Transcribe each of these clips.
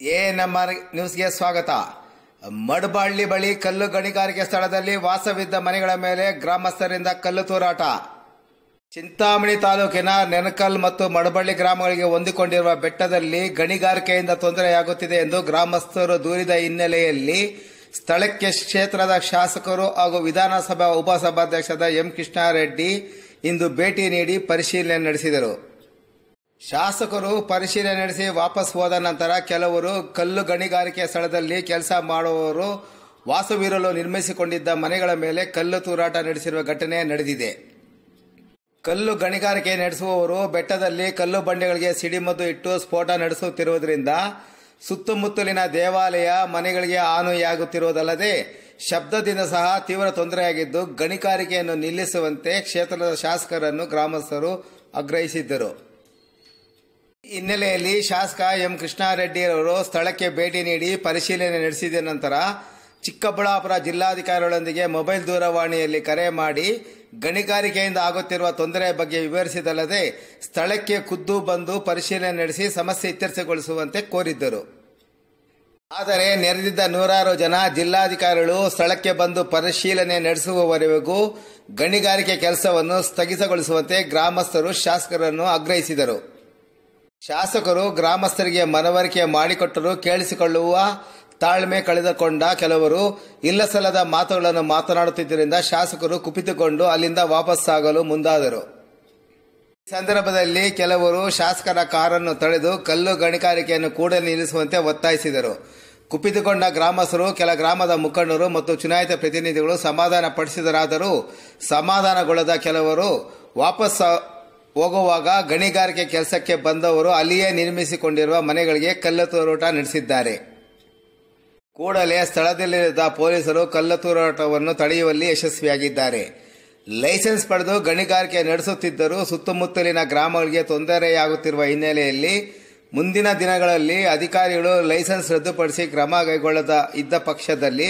ನಮ್ಮ ನ್ಯೂಸ್ಗೆ ಸ್ವಾಗತ. ಮಡಬಳ್ಳಿ ಬಳಿ ಕಲ್ಲು ಗಣಿಗಾರಿಕೆ ಸ್ಥಳದಲ್ಲಿ ವಾಸವಿದ್ದ ಮನೆಗಳ ಮೇಲೆ ಗ್ರಾಮಸ್ಥರಿಂದ ಕಲ್ಲು ತೂರಾಟ. ಚಿಂತಾಮಣಿ ತಾಲೂಕಿನ ನೆನಕಲ್ ಮತ್ತು ಮಡಬಳ್ಳಿ ಗ್ರಾಮಗಳಿಗೆ ಹೊಂದಿಕೊಂಡಿರುವ ಬೆಟ್ಟದಲ್ಲಿ ಗಣಿಗಾರಿಕೆಯಿಂದ ತೊಂದರೆಯಾಗುತ್ತಿದೆ ಎಂದು ಗ್ರಾಮಸ್ಥರು ದೂರಿದ ಹಿನ್ನೆಲೆಯಲ್ಲಿ ಸ್ಥಳಕ್ಕೆ ಕ್ಷೇತ್ರದ ಶಾಸಕರು ಹಾಗೂ ವಿಧಾನಸಭಾ ಉಪಸಭಾಧ್ಯಕ್ಷರಾದ ಎಂ ಕೃಷ್ಣಾರೆಡ್ಡಿ ಇಂದು ಭೇಟಿ ನೀಡಿ ಪರಿಶೀಲನೆ ನಡೆಸಿದರು. ಶಾಸಕರು ಪರಿಶೀಲನೆ ನಡೆಸಿ ವಾಪಸ್ ಹೋದ ನಂತರ ಕೆಲವರು ಕಲ್ಲು ಗಣಿಗಾರಿಕೆ ಸ್ಥಳದಲ್ಲಿ ಕೆಲಸ ಮಾಡುವವರು ವಾಸವಿರಲು ನಿರ್ಮಿಸಿಕೊಂಡಿದ್ದ ಮನೆಗಳ ಮೇಲೆ ಕಲ್ಲು ತೂರಾಟ ನಡೆಸಿರುವ ಘಟನೆ ನಡೆದಿದೆ. ಕಲ್ಲು ಗಣಿಗಾರಿಕೆ ನಡೆಸುವವರು ಬೆಟ್ಟದಲ್ಲಿ ಕಲ್ಲು ಬಂಡೆಗಳಿಗೆ ಸಿಡಿಮದ್ದು ಇಟ್ಟು ಸ್ಫೋಟ ನಡೆಸುತ್ತಿರುವುದರಿಂದ ಸುತ್ತಮುತ್ತಲಿನ ದೇವಾಲಯ ಮನೆಗಳಿಗೆ ಹಾನಿಯಾಗುತ್ತಿರುವುದಲ್ಲದೆ ಶಬ್ದದಿಂದ ಸಹ ತೀವ್ರ ತೊಂದರೆಯಾಗಿದ್ದು ಗಣಿಗಾರಿಕೆಯನ್ನು ನಿಲ್ಲಿಸುವಂತೆ ಕ್ಷೇತ್ರದ ಶಾಸಕರನ್ನು ಗ್ರಾಮಸ್ಥರು ಆಗ್ರಹಿಸಿದ್ದರು. ಹಿನ್ನೆಲೆಯಲ್ಲಿ ಶಾಸಕ ಎಂ ಕೃಷ್ಣಾರೆಡ್ಡಿ ಅವರು ಸ್ಥಳಕ್ಕೆ ಭೇಟಿ ನೀಡಿ ಪರಿಶೀಲನೆ ನಡೆಸಿದ ನಂತರ ಚಿಕ್ಕಬಳ್ಳಾಪುರ ಜಿಲ್ಲಾಧಿಕಾರಿಗಳೊಂದಿಗೆ ಮೊಬೈಲ್ ದೂರವಾಣಿಯಲ್ಲಿ ಕರೆ ಮಾಡಿ ಗಣಿಗಾರಿಕೆಯಿಂದ ಆಗುತ್ತಿರುವ ತೊಂದರೆ ಬಗ್ಗೆ ವಿವರಿಸಿದಲ್ಲದೆ ಸ್ಥಳಕ್ಕೆ ಖುದ್ದು ಬಂದು ಪರಿಶೀಲನೆ ನಡೆಸಿ ಸಮಸ್ಯೆ ಇತ್ಯರ್ಥಗೊಳಿಸುವಂತೆ ಕೋರಿದ್ದರು. ಆದರೆ ನೆರೆದಿದ್ದ ನೂರಾರು ಜನ ಜಿಲ್ಲಾಧಿಕಾರಿಗಳು ಸ್ಥಳಕ್ಕೆ ಬಂದು ಪರಿಶೀಲನೆ ನಡೆಸುವವರೆಗೂ ಗಣಿಗಾರಿಕೆ ಕೆಲಸವನ್ನು ಸ್ಥಗಿತಗೊಳಿಸುವಂತೆ ಗ್ರಾಮಸ್ಥರು ಶಾಸಕರನ್ನು ಆಗ್ರಹಿಸಿದರು. ಶಾಸಕರು ಗ್ರಾಮಸ್ಥರಿಗೆ ಮನವರಿಕೆ ಮಾಡಿಕೊಟ್ಟರೂ ಕೇಳಿಸಿಕೊಳ್ಳುವ ತಾಳ್ಮೆ ಕಳೆದುಕೊಂಡ ಕೆಲವರು ಇಲ್ಲಸಲ್ಲದ ಮಾತುಗಳನ್ನು ಮಾತನಾಡುತ್ತಿದ್ದರಿಂದ ಶಾಸಕರು ಕುಪಿತುಕೊಂಡು ಅಲ್ಲಿಂದ ವಾಪಸ್ಸಾಗಲು ಮುಂದಾದರು. ಈ ಸಂದರ್ಭದಲ್ಲಿ ಕೆಲವರು ಶಾಸಕರ ಕಾರನ್ನು ತಡೆದು ಕಲ್ಲು ಗಣಿಗಾರಿಕೆಯನ್ನು ಕೂಡಲೇ ನಿಲ್ಲಿಸುವಂತೆ ಒತ್ತಾಯಿಸಿದರು. ಕುಪಿತುಕೊಂಡ ಗ್ರಾಮಸ್ಥರು ಕೆಲ ಗ್ರಾಮದ ಮುಖಂಡರು ಮತ್ತು ಚುನಾಯಿತ ಪ್ರತಿನಿಧಿಗಳು ಸಮಾಧಾನ ಪಡಿಸಿದರಾದರೂ ಸಮಾಧಾನಗೊಳ್ಳದ ಕೆಲವರು ವಾಪಸ್ ಹೋಗುವಾಗ ಗಣಿಗಾರಿಕೆ ಕೆಲಸಕ್ಕೆ ಬಂದವರು ಅಲ್ಲಿಯೇ ನಿರ್ಮಿಸಿಕೊಂಡಿರುವ ಮನೆಗಳಿಗೆ ಕಲ್ಲು ತೂರಾಟ ನಡೆಸಿದ್ದಾರೆ. ಕೂಡಲೇ ಸ್ಥಳದಲ್ಲಿದ್ದ ಪೊಲೀಸರು ಕಲ್ಲು ತೂರಾಟವನ್ನು ತಡೆಯುವಲ್ಲಿ ಯಶಸ್ವಿಯಾಗಿದ್ದಾರೆ. ಲೈಸೆನ್ಸ್ ಪಡೆದು ಗಣಿಗಾರಿಕೆ ನಡೆಸುತ್ತಿದ್ದರೂ ಸುತ್ತಮುತ್ತಲಿನ ಗ್ರಾಮಗಳಿಗೆ ತೊಂದರೆಯಾಗುತ್ತಿರುವ ಹಿನ್ನೆಲೆಯಲ್ಲಿ ಮುಂದಿನ ದಿನಗಳಲ್ಲಿ ಅಧಿಕಾರಿಗಳು ಲೈಸೆನ್ಸ್ ರದ್ದುಪಡಿಸಿ ಕ್ರಮ ಕೈಗೊಳ್ಳದ ಇದ್ದ ಪಕ್ಷದಲ್ಲಿ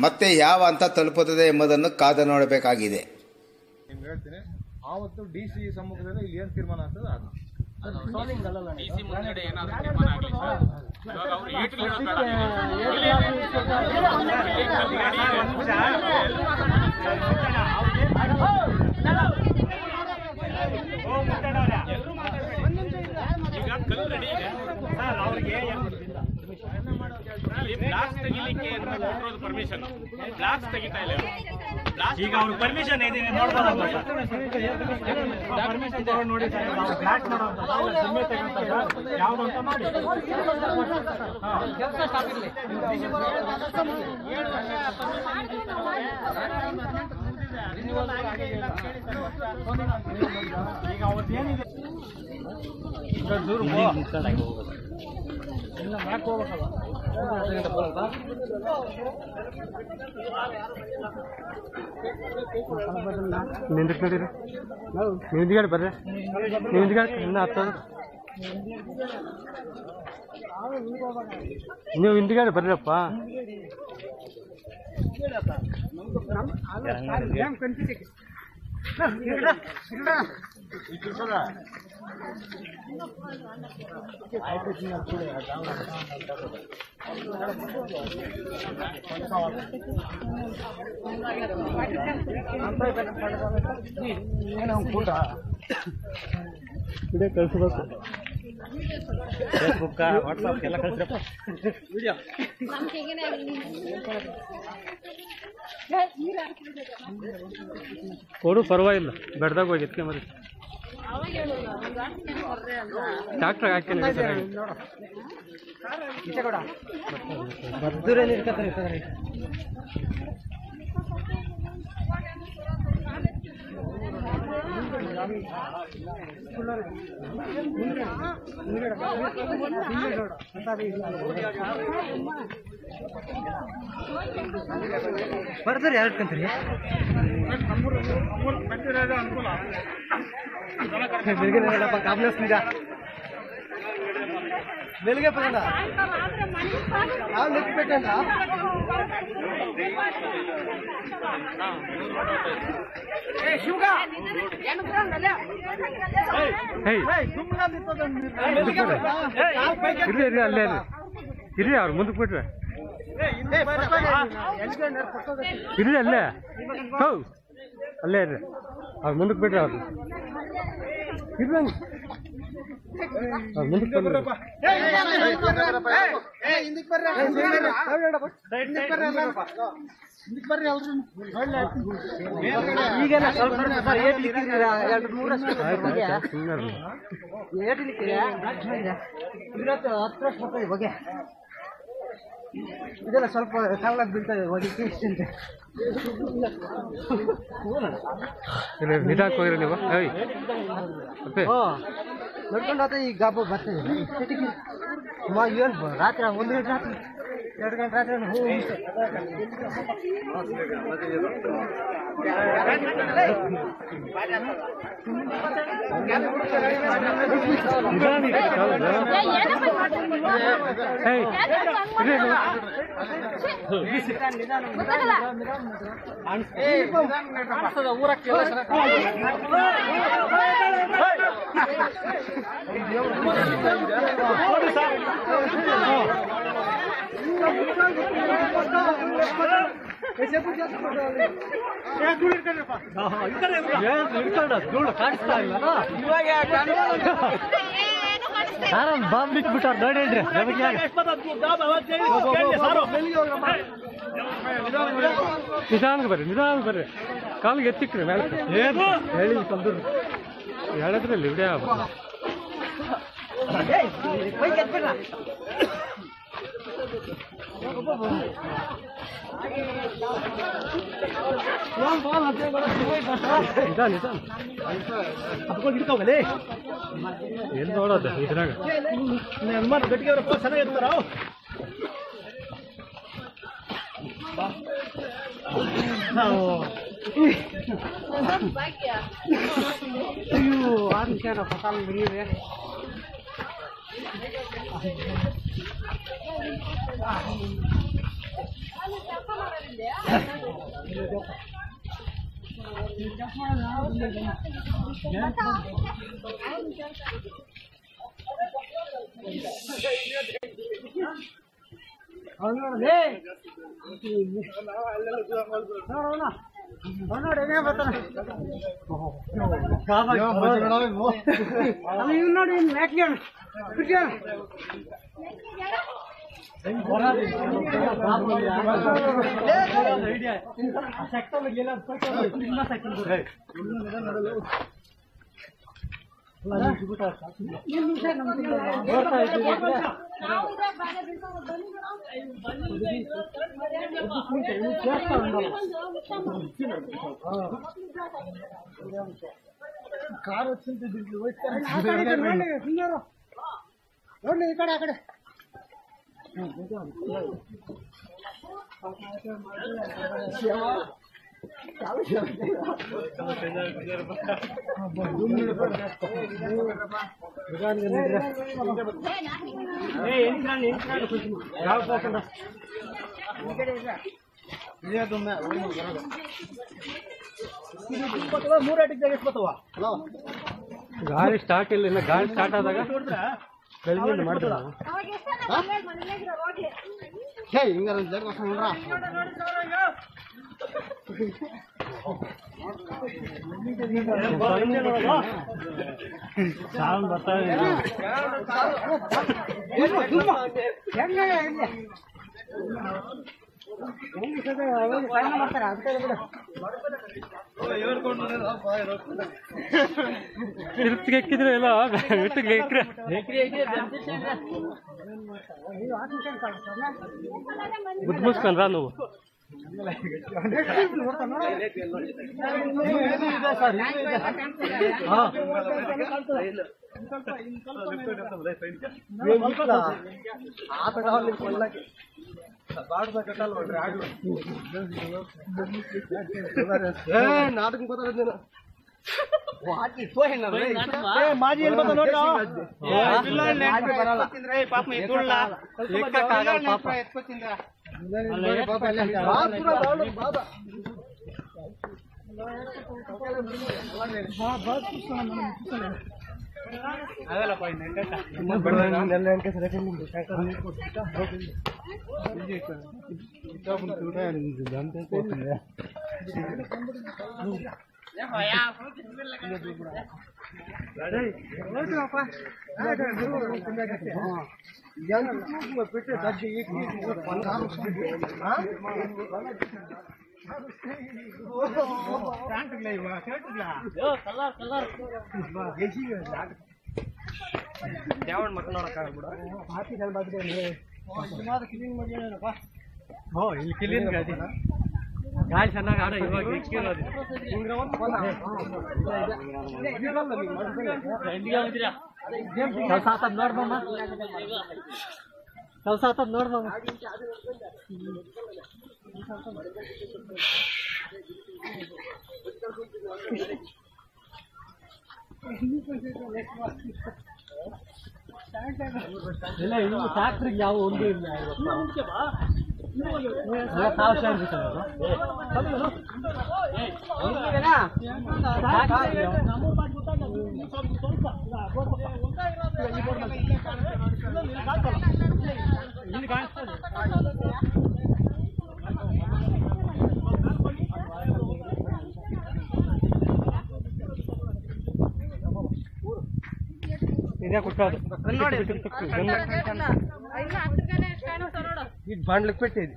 ಮತ್ತೆ ಯಾವ ಹಂತ ತಲುಪುತ್ತದೆ ಎಂಬುದನ್ನು ಕಾದು ನೋಡಬೇಕಾಗಿದೆ. ಆವತ್ತು ಡಿಸಿ ಸಮ್ಮುಖದಲ್ಲಿ ಇಲ್ಲಿ ಏನು ತೀರ್ಮಾನ ಆಗ್ತದೆ ಪರ್ಮಿಷನ್ ಬ್ಲಾಕ್ಸ್ ತೆಗಿತಾ ಇಲ್ಲ. ಈಗ ಅವ್ರ ಪರ್ಮಿಷನ್ ಇದೆ ಪರ್ಮಿಷನ್ ತಗೊಂಡು ನೋಡಿ ಬ್ಲಾಕ್ ಮಾಡುವಂತ ಯಾವ್ದು ಅಂತ ಮಾಡಿ ಕೆಲಸ ಸ್ಟಾಪ್ ಇರಲಿ. ಈಗ ಅವತ್ತೇನಿದೆ ಎಲ್ಲ ಮ್ಯಾಕ್ ಹೋಗ್ಬೇಕಲ್ಲ ನಿಂದಕ್ಕೆ ನಡೀರಿ ನೀವು ಹಿಂದಿಗಾಡಿ ಬರ್ರಿ ನೀವು ಹಿಂದಿಗಾಡಿ ಇನ್ನ ಹತ್ತದ ನೀವು ಹಿಂದಿಗಾಡಿ ಬರ್ರಪ್ಪ. ಕೂಟ ಇದೇ ಕಳಿಸ್ಬೇಕು. ಫೇಸ್ಬುಕ್ ವಾಟ್ಸಪ್ ಎಲ್ಲ ಕಳಿಸ್ರಪ್ಪ ವಿಡಿಯೋ. ಕೊಡು ಪರವಾಗಿಲ್ಲ, ಬೆಡ್ದಾಗ ಹೋಗಿ ಎತ್ಕೆ ಮರಿ ಡಾಕ್ಟ್ರಾಗ ಹಾಕಿ ಮದ್ದೂರಲ್ಲಿ ಇರ್ಕತ್ತಾರೆ. ಬರ್ತಾರೆ ಯಾರು ಇಟ್ಕೊಂತೀರಿ ಬೆಳಗ್ಗೆ ಕಾಂಪ್ಲೆಕ್ಸ್ ಬೆಳಿಗ್ಗೆ ಬರೋಣ ನಾವು ನೆಚ್ಬೇಕಂತ ಅಲ್ಲೇ ಇರ್ರಿ ಅವ್ರು ಮುಂದಕ್ಕೆ ಬಿಟ್ರೆ ಇರ್ರಿ ಅಲ್ಲೇ ಹೌ ಅಲ್ಲೇ ಇರ್ರಿ ಅವ್ರು ಮುಂದಕ್ಕೆ ಬಿಟ್ರಿ ಅವ್ರು ಇರ್ರಂಗೆ ಅವ್ರು ಮುಂದಕ್ಕೆ ಬಂದ್ರಪ್ಪ ಈಗೆಲ್ಲ ಸ್ವಲ್ಪ ಬಗ್ಗೆ ಇದೆಲ್ಲ ಸ್ವಲ್ಪ ಕಾಲ ಬೀಳ್ತದೆ ಹೋಗಿಕ್ಕೆ ಇಷ್ಟಂತೆ ನಿಧಾನಕ್ಕೆ ಹೋಗಿರಿ ನೀವು ನೋಡ್ಕೊಂಡು ಹೋಗ್ತಾ ಈ ಗಾಬು ಬರ್ತದೆ ಏನು ರಾತ್ರಿ 1 ಗಂಟೆ ರಾತ್ರಿ 2 ಗಂಟೆ ರಾತ್ರಿ ಊರಕ್ಕೆ ಕಾಣಿಸ್ತಾ ಇಲ್ಲ ಆರಾಮ್ ಬಾಂಬ್ ಬಿಟ್ಬಿಟ್ಟಾರ ನೋಡಿಲ್ರಿ ನಿಧಾನಕ್ಕೆ ಬರ್ರಿ ಕಾಲಿಗೆ ಎತ್ತಿಕ್ರಿ ಮೇಲೆ ಹೇಳಿ ತಂದು ಹೇಳಿದ್ರಲ್ಲಿ ವಿಡಿಯೋ ಎಲ್ಲಿ ನೋಡೋದು ಇದ್ರಾಗ ಗಟ್ಟಿಗೆ ಚೆನ್ನಾಗಿರ್ತಾರ ಅಯ್ಯೋ 6 ನಿಮಿಷ ಪಸಾಲ ಮುಗಿಯಿದೆ ನೋಡಿ ಕಾರ್ వచ్చింది ನೋಡಿ ಈ ಕಡೆ ಆ ಕಡೆ ಗಾಳಿ ಸ್ಟಾರ್ಟ್ ಇಲ್ಲ ಗಾಳಿ ಸ್ಟಾರ್ಟ್ ಆದಾಗ ಬೆಳಗ್ಗೆ ಮಾಡಿದ್ರ ಮಾಡ್ತಾರೆ ತಿರುಪ್ತಿಗೆ ಎಕ್ಕಿದ್ರೆ ಎಲ್ಲ ಇಟ್ಟಿಗೆ ಬುದ್ಧ ಮುಸ್ಕೊಂಡ್ರ ನೀವು ನಾಟಕ ಮಾಜಿ ಇಲ್ಲಿ ಕ್ಲೀನ್ ಗಾಡಿ ಚೆನ್ನಾಗಿ ಆಡ ಇವಾಗ ಕೆಲಸ ಆತದ್ ನೋಡ್ಬಮ್ಮ ಕೆಲಸ ಆತದ್ ನೋಡ್ಬಮ್ಮ ಇಲ್ಲ ಇನ್ನು ಟ್ಯಾಕ್ಟ್ರಿಗೆ ಯಾವ ಒಂದು ಇಲ್ಲ ಇದೇ ಕೊಟ್ಟೋದು ಇದು ಬಾಂಡ್ಲಿಕ್ಕೆ పెట్టేది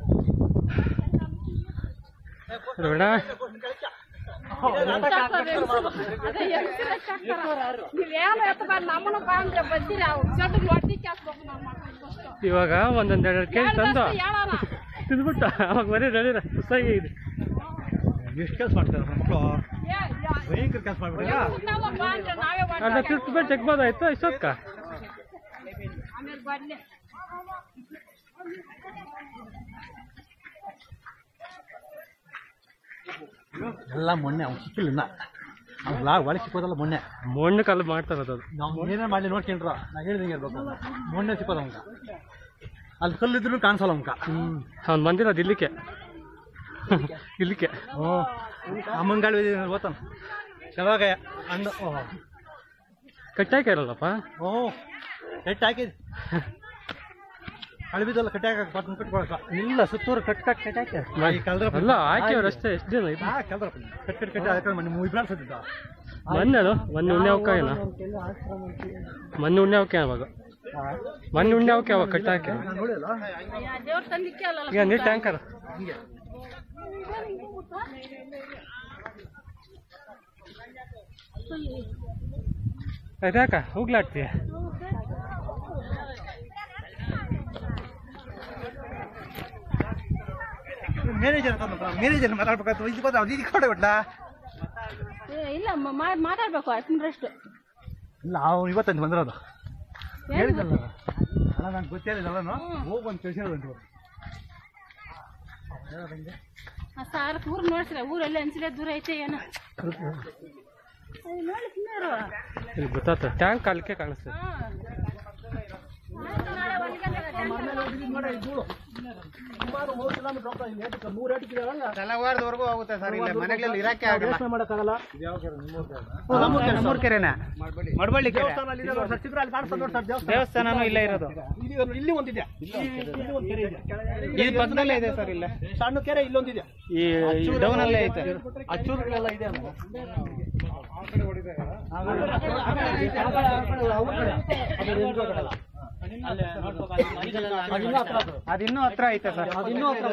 ಇವಾಗ ಒಂದೊಂದೆರಡು ಕೆಜಿ ತಂದು ತಿಂದ್ಬಿಟ್ಟ ಅವಾಗ ಬರೀ ರೆಡಿ ಹೊಸಾಗಿ ಇದೆ ಎಷ್ಟು ಕೆಲಸ ಮಾಡ್ತಾರೆ ಮಕ್ಕಳು ಭಯಂಕರ ಕೆಲಸ ಮಾಡ್ಬಿಟ್ಟ ಅರ್ಧ ತಿರ್ಸ್ಬಿಟ್ಟು ತೆಗ್ಬೋದಾಯ್ತು ಇಷ್ಟೊಕ್ಕ ಎಲ್ಲ ಮೊನ್ನೆ ಅವ್ನು ಸಿಕ್ಕಿಲ್ಲ ಅವ್ನು ಒಳಗೆ ಸಿಕ್ಕೋದಲ್ಲ ಮೊನ್ನೆ ಕಾಲ ಮಾಡ್ತಾರದು ನಾವು ಏನೇ ಮಾಡಲಿ ನೋಡ್ಕೊಂಡ್ರ ನಾ ಹೇಳಿದಂಗೆ ಇರ್ಬೇಕು ಮೊನ್ನೆ ಸಿಕ್ಕೋದು ಅವ್ಕ ಅಲ್ಲಿ ಕಲ್ಲಿದ್ರು ಕಾಣಿಸಲ್ಲ ಅವ್ಕ ಅವ್ನು ಬಂದಿರೋದು ಇಲ್ಲಿಕ್ಕೆ ಅಮ್ಮಂಗಾಳು ಓದ್ತಾನ ಯಾವಾಗ ಅಣ್ಣ ಕಟ್ಟಾಕಿರಲ್ಲಪ್ಪ ಕಟ್ಟಿ ಹಾಕಿದ್ ಅಳಬಿದಲ್ಲ ಕಟ್ಟಿ ಹಾಕಿ ಕಟ್ಕೊಳಕ ಇಲ್ಲ ಸುತ್ತೂರು ಕಟ್ಟಾಕಿ ಅಲ್ಲ ಹಾಕಿವ್ರು ಅಷ್ಟೇ ಎಷ್ಟು ದಿನ ಇದು ಕಟ್ಟಿ ಅದಕ್ಕೆ ಇಬ್ಬರು ಸತ್ತಿದ್ದ ಮೊನ್ನೆ ಉಣ್ಣೆ ಅವಕಾಯನ ಮೊನ್ನೆ ಉಣ್ಣೆ ಅವಕ್ಕೆ ಅವಾಗ ಮೊನ್ನೆ ಉಣ್ಣೆ ಅವಕ್ಕೆ ಅವಾಗ ಕಟ್ಟಾಕಿ ಈಗ ನೀರು ಟ್ಯಾಂಕರ್ ಅದ್ಯಾಕ ಹೋಗ್ಲಾಡ್ತೀಯ ಮ್ಯಾನೇಜರ್ ಮಾತಾಡ್ಬೇಕಾಯ್ತು ಇದು ಬಂದ ಅವ್ನು ಕೊಡ ಬಿಡ್ಲಾ ಇಲ್ಲ ಮಾತಾಡ್ಬೇಕು ಅಷ್ಟರಷ್ಟು ಇಲ್ಲ ಅವ್ನು ಇವತ್ತಂದು ಬಂದಿರೋದು ಹೇಳಿದ್ದಲ್ಲ ಅಲ್ಲ ನಂಗೆ ಗೊತ್ತಿಲ್ಲ ಹೋಗಿ ಒಂದು ತಿಳಿಸಿರೋದು ಸಾರ್ ಊರು ನೋಡ್ಸಿರ ಊರಲ್ಲಿ ಅನ್ಸಿಲ್ಲ ದೂರ ಐತೆ ಏನೋ ಇಲ್ಲಿ ಗೊತ್ತಾಗ್ತದೆ ಟ್ಯಾಂಕ್ ಅಲ್ಲಿಗೆ ಕಾಣಿಸ್ತದೆ ತಲವಾರದವರೆಗೂ ಹೋಗುತ್ತೆ ಸರ್ ಇಲ್ಲ ಮನೆಗಳಲ್ಲಿ ಇರಕ್ಕೆ ಮಾಡೋಕ್ಕಾಗಲ್ಲ ನಮ್ಮೂರ್ ಕೆರೆನ ಮಡಬಳ್ಳಿ ದೇವಸ್ಥಾನನೂ ಇಲ್ಲ ಇರೋದು ಇಲ್ಲಿ ಒಂದಿದೆ ಈ ಪಕ್ಕದಲ್ಲೇ ಇದೆ ಸರ್ ಇಲ್ಲ ಸಣ್ಣ ಕೆರೆ ಇಲ್ಲೊಂದಿದೆ ಈ ಡೌನ್ ಅಲ್ಲೇ ಐತೆ ಅಚ್ಚೂರುಗಳೆಲ್ಲ ಇದೆ ಅದಿನ್ನೂ ಹತ್ರ ಐತೆ ಸರ್ ಇನ್ನೂ ಹತ್ರ